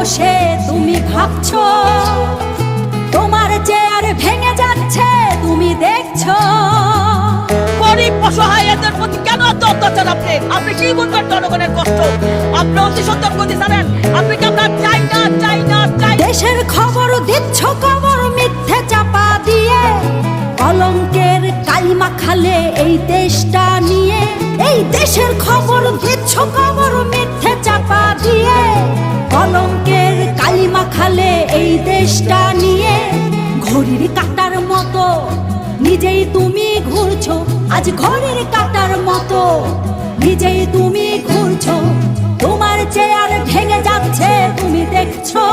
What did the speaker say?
বসে তুমি ভাবছো, তোমার চেয়ার ভেঙে যাচ্ছে তুমি দেখছো। গরিব অসহায়দের প্রতি কেন এত অত্যাচার? আপনি কি বুঝবেন জনগণের কষ্ট? আপনি অতি সত্তর গতি জানেন। আপনি কি আমরা চাই না চাই না চাই? দেশের খবর দিচ্ছ খবর মিথ্যে চাপা দিয়ে, কলঙ্কের কালিমা খালে এই দেশটা নিয়ে। এই দেশের খবর দিচ্ছ খবর মিথ্যে চাপা দিয়ে, কলঙ্কের কালিমা খালে এই দেশটা নিয়ে। ঘড়ির কাঁটার মতো নিজেই তুমি ঘুরছো, আজ ঘড়ির কাঁটার মতো নিজেই তুমি ঘুরছো। তোমার চেয়ার ভেঙে যাচ্ছে তুমি দেখছো।